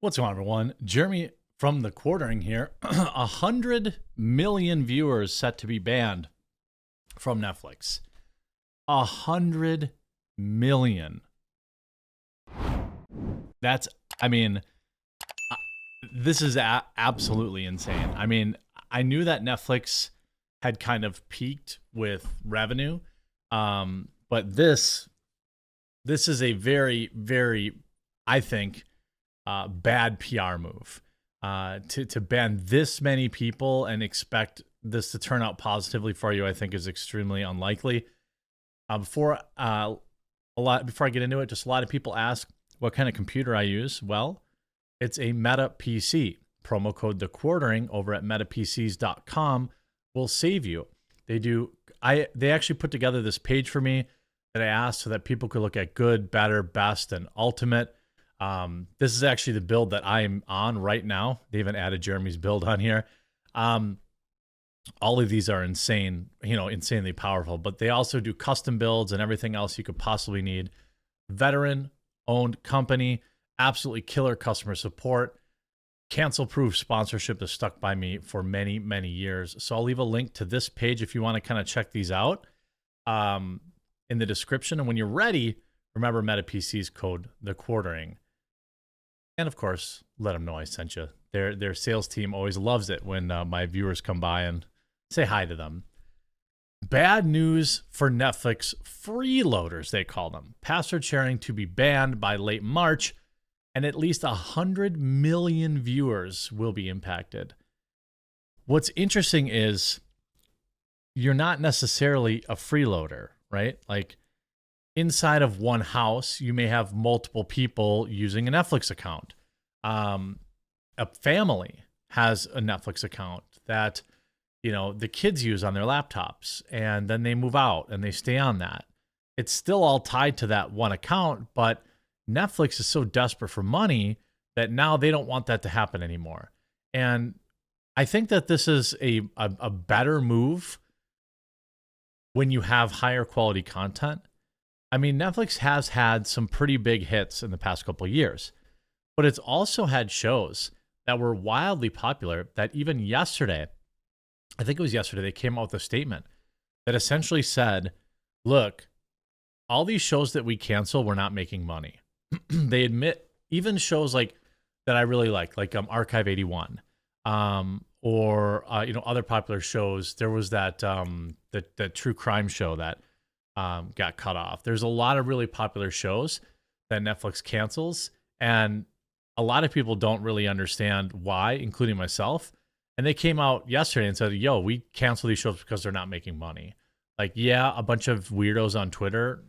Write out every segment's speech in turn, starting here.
What's going on, everyone? Jeremy from the Quartering here. 100 million viewers set to be banned from Netflix. 100 million. That's, this is absolutely insane. I mean, I knew that Netflix had kind of peaked with revenue, but this is a very, very, I think, bad PR move. To ban this many people and expect this to turn out positively for you, I think is extremely unlikely. Before I get into it, just a lot of people ask what kind of computer I use. Well, it's a Meta PC. Promo code The Quartering over at metapcs.com will save you. They actually put together this page for me that I asked so that people could look at good, better, best, and ultimate. This is actually the build that I'm on right now. They even added Jeremy's build on here. All of these are insane, insanely powerful, but they also do custom builds and everything else you could possibly need. Veteran-owned company, absolutely killer customer support, cancel-proof sponsorship that's stuck by me for many, many years. So I'll leave a link to this page if you want to kind of check these out in the description. And when you're ready, remember MetaPC's code, The Quartering. And of course, let them know I sent you. Their sales team always loves it when my viewers come by and say hi to them. Bad news for Netflix freeloaders, they call them. Password sharing to be banned by late March, and at least 100 million viewers will be impacted. What's interesting is you're not necessarily a freeloader, right? Like, inside of one house, you may have multiple people using a Netflix account. A family has a Netflix account that, the kids use on their laptops, and then they move out and they stay on that. It's still all tied to that one account, but Netflix is so desperate for money that now they don't want that to happen anymore. And I think that this is a better move when you have higher quality content. I mean, Netflix has had some pretty big hits in the past couple of years, but it's also had shows that were wildly popular that even yesterday, I think it was yesterday, they came out with a statement that essentially said, look, all these shows that we cancel, we're not making money. They admit even shows like that I really like Archive 81, or other popular shows. There was that the true crime show that got cut off. There's a lot of really popular shows that Netflix cancels, and a lot of people don't really understand why, including myself. And they came out yesterday and said, yo, we cancel these shows because they're not making money. Like, yeah, a bunch of weirdos on Twitter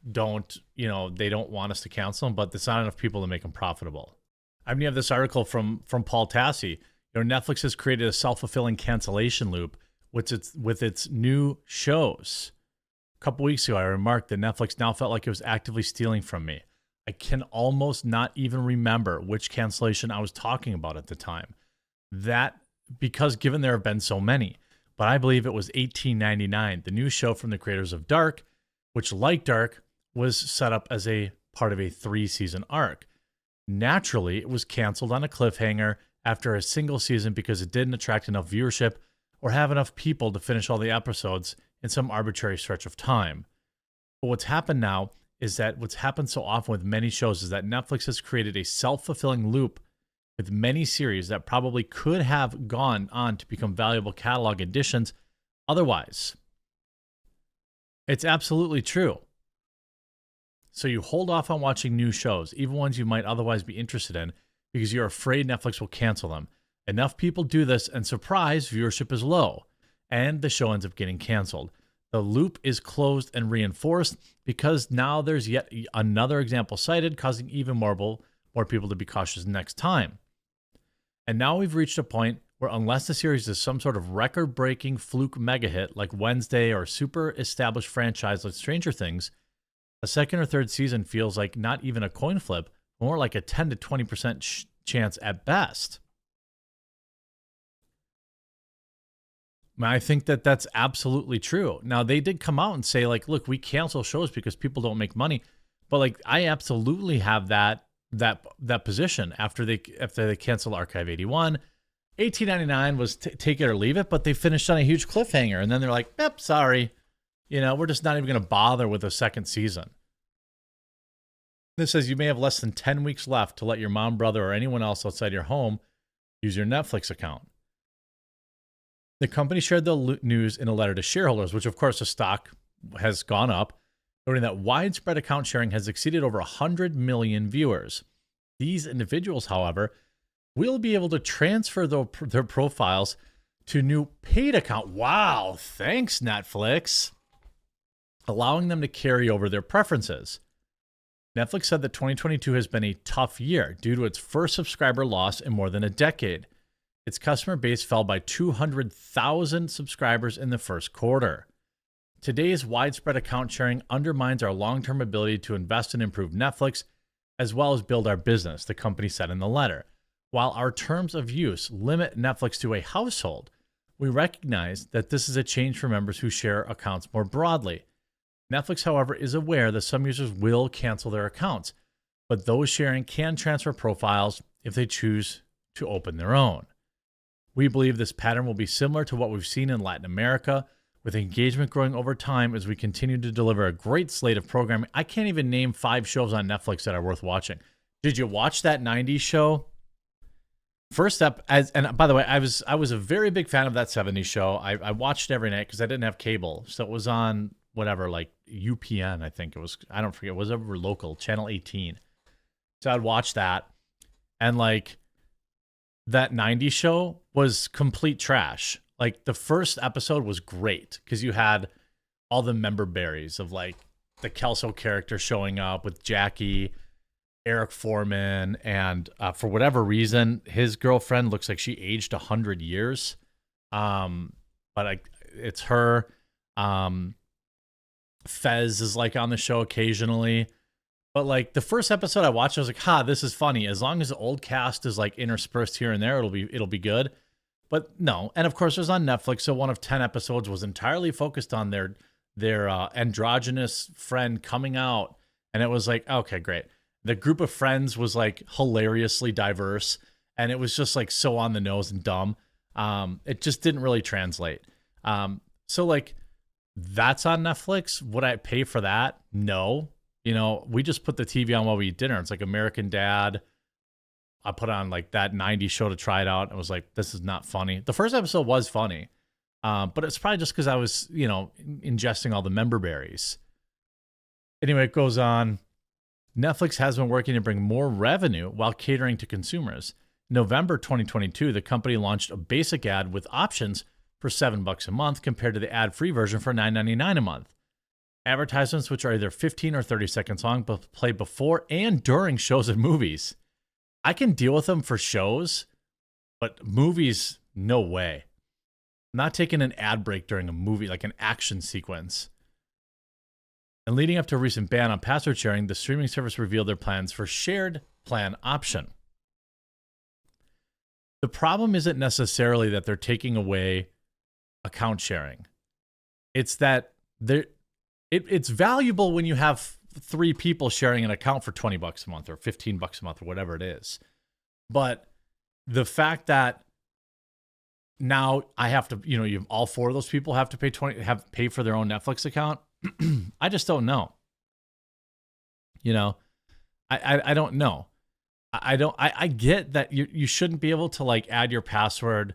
they don't want us to cancel them, but there's not enough people to make them profitable. I mean, you have this article from Paul Tassi. Netflix has created a self-fulfilling cancellation loop with its new shows. A couple weeks ago, I remarked that Netflix now felt like it was actively stealing from me. I can almost not even remember which cancellation I was talking about at the time. Because given there have been so many, but I believe it was 1899, the new show from the creators of Dark, which, like Dark, was set up as a part of a 3-season arc. Naturally, it was canceled on a cliffhanger after a single season because it didn't attract enough viewership or have enough people to finish all the episodes in some arbitrary stretch of time. But what's happened now is that what's happened so often with many shows is that Netflix has created a self-fulfilling loop with many series that probably could have gone on to become valuable catalog additions otherwise. It's absolutely true. So you hold off on watching new shows, even ones you might otherwise be interested in, because you're afraid Netflix will cancel them. Enough people do this, and surprise, viewership is low, and the show ends up getting canceled. The loop is closed and reinforced because now there's yet another example cited, causing even more people to be cautious next time. And now we've reached a point where unless the series is some sort of record-breaking fluke mega hit like Wednesday or super established franchise like Stranger Things, a second or third season feels like not even a coin flip, more like a 10 to 20% chance at best. I think that that's absolutely true. Now, they did come out and say, look, we cancel shows because people don't make money. But, I absolutely have that that position after they canceled Archive 81. 1899 was take it or leave it, but they finished on a huge cliffhanger, and then they're like, "Yep, sorry, we're just not even going to bother with a second season." This says you may have less than 10 weeks left to let your mom, brother, or anyone else outside your home use your Netflix account. The company shared the news in a letter to shareholders, which of course the stock has gone up, noting that widespread account sharing has exceeded over 100 million viewers. These individuals, however, will be able to transfer their profiles to new paid account. Wow, thanks Netflix. Allowing them to carry over their preferences. Netflix said that 2022 has been a tough year due to its first subscriber loss in more than a decade. Its customer base fell by 200,000 subscribers in the first quarter. Today's widespread account sharing undermines our long-term ability to invest and improve Netflix, as well as build our business, the company said in the letter. While our terms of use limit Netflix to a household, we recognize that this is a change for members who share accounts more broadly. Netflix, however, is aware that some users will cancel their accounts, but those sharing can transfer profiles if they choose to open their own. We believe this pattern will be similar to what we've seen in Latin America, with engagement growing over time as we continue to deliver a great slate of programming. I can't even name 5 shows on Netflix that are worth watching. Did you watch that 90s show? First up, and by the way, I was a very big fan of that 70s show. I watched it every night because I didn't have cable, so it was on whatever, like UPN, I think it was. I don't forget. It was over local, channel 18. So I'd watch that, and like that 90s show was complete trash. Like the first episode was great because you had all the member berries of like the Kelso character showing up with Jackie, Eric Foreman, and for whatever reason, his girlfriend looks like she aged 100 years. But it's her. Fez is like on the show occasionally. But like the first episode I watched, I was like, this is funny. As long as the old cast is like interspersed here and there, it'll be good. But no. And of course, it was on Netflix, so one of 10 episodes was entirely focused on their androgynous friend coming out. And it was like, okay, great. The group of friends was like hilariously diverse, and it was just like so on the nose and dumb. It just didn't really translate. So like that's on Netflix. Would I pay for that? No. We just put the TV on while we eat dinner. It's like American Dad. I put on like that 90s show to try it out. I was like, this is not funny. The first episode was funny, but it's probably just because I was, ingesting all the member berries. Anyway, it goes on. Netflix has been working to bring more revenue while catering to consumers. In November 2022, the company launched a basic ad with options for $7 a month compared to the ad-free version for $9.99 a month. Advertisements, which are either 15 or 30 seconds long, but play before and during shows and movies. I can deal with them for shows, but movies, no way. I'm not taking an ad break during a movie, like an action sequence. And leading up to a recent ban on password sharing, the streaming service revealed their plans for shared plan option. The problem isn't necessarily that they're taking away account sharing. It's that it's valuable when you have 3 people sharing an account for $20 a month or $15 a month or whatever it is. But the fact that now I have to, you have all 4 of those people have to pay for their own Netflix account. I just don't know. I don't know. I get that you shouldn't be able to like add your password.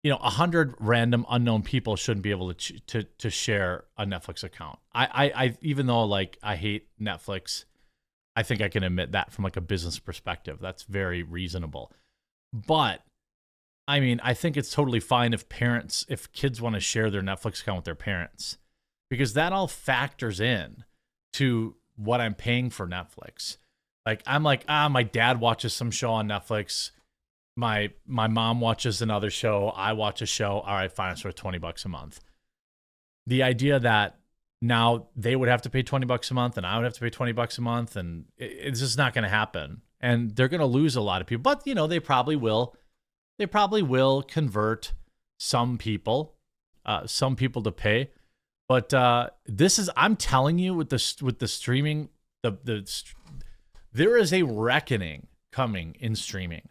100 random unknown people shouldn't be able to share a Netflix account. I even though like I hate Netflix, I think I can admit that from like a business perspective. That's very reasonable. But I mean, I think it's totally fine if kids want to share their Netflix account with their parents, because that all factors in to what I'm paying for Netflix. Like I'm like, my dad watches some show on Netflix. My mom watches another show. I watch a show. All right, fine. It's worth $20 a month. The idea that now they would have to pay $20 a month and I would have to pay $20 a month, and it's just not going to happen. And they're going to lose a lot of people. But they probably will. They probably will convert some people to pay. But I'm telling you, with the streaming, There is a reckoning coming in streaming.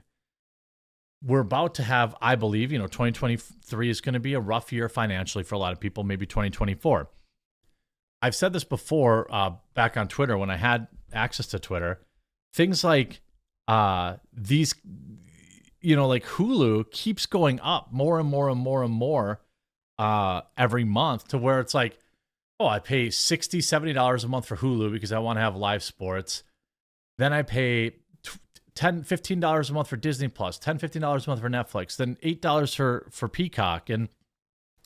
We're about to have, I believe, 2023 is going to be a rough year financially for a lot of people, maybe 2024. I've said this before back on Twitter when I had access to Twitter. Things like these, like Hulu keeps going up more and more and more and more every month to where it's like, oh, I pay $60, $70 a month for Hulu because I want to have live sports. Then I pay $10, $15 a month for Disney Plus, $10, $15 a month for Netflix, then $8 for Peacock. And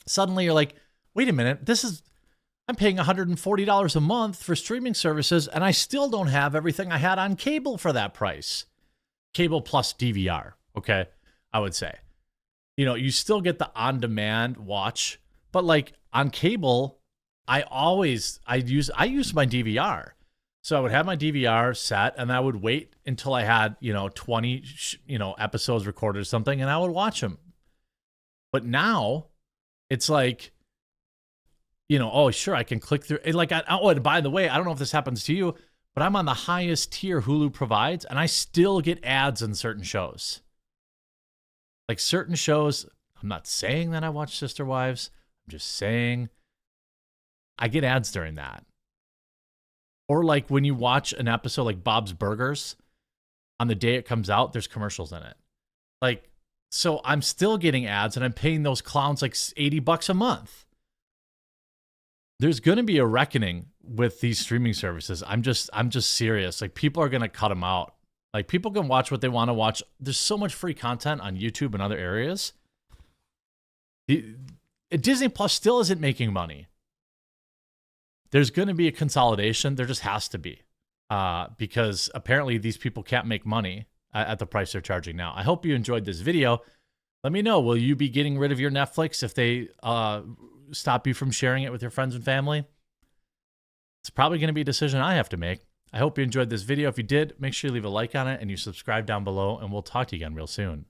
suddenly you're like, wait a minute, I'm paying $140 a month for streaming services, and I still don't have everything I had on cable for that price. Cable plus DVR, okay, I would say. You still get the on-demand watch, but like on cable, I use my DVR. So I would have my DVR set, and I would wait until I had 20 episodes recorded or something, and I would watch them. But now it's like, oh sure, I can click through. And and by the way, I don't know if this happens to you, but I'm on the highest tier Hulu provides, and I still get ads in certain shows. Like certain shows, I'm not saying that I watch Sister Wives. I'm just saying I get ads during that. Or like when you watch an episode like Bob's Burgers, on the day it comes out, there's commercials in it. Like, so I'm still getting ads, and I'm paying those clowns like $80 a month. There's going to be a reckoning with these streaming services. I'm just serious. Like, people are going to cut them out. Like, people can watch what they want to watch. There's so much free content on YouTube and other areas. Disney Plus still isn't making money. There's going to be a consolidation. There just has to be, because apparently these people can't make money at the price they're charging now. I hope you enjoyed this video. Let me know, will you be getting rid of your Netflix if they stop you from sharing it with your friends and family? It's probably going to be a decision I have to make. I hope you enjoyed this video. If you did, make sure you leave a like on it and you subscribe down below, and we'll talk to you again real soon.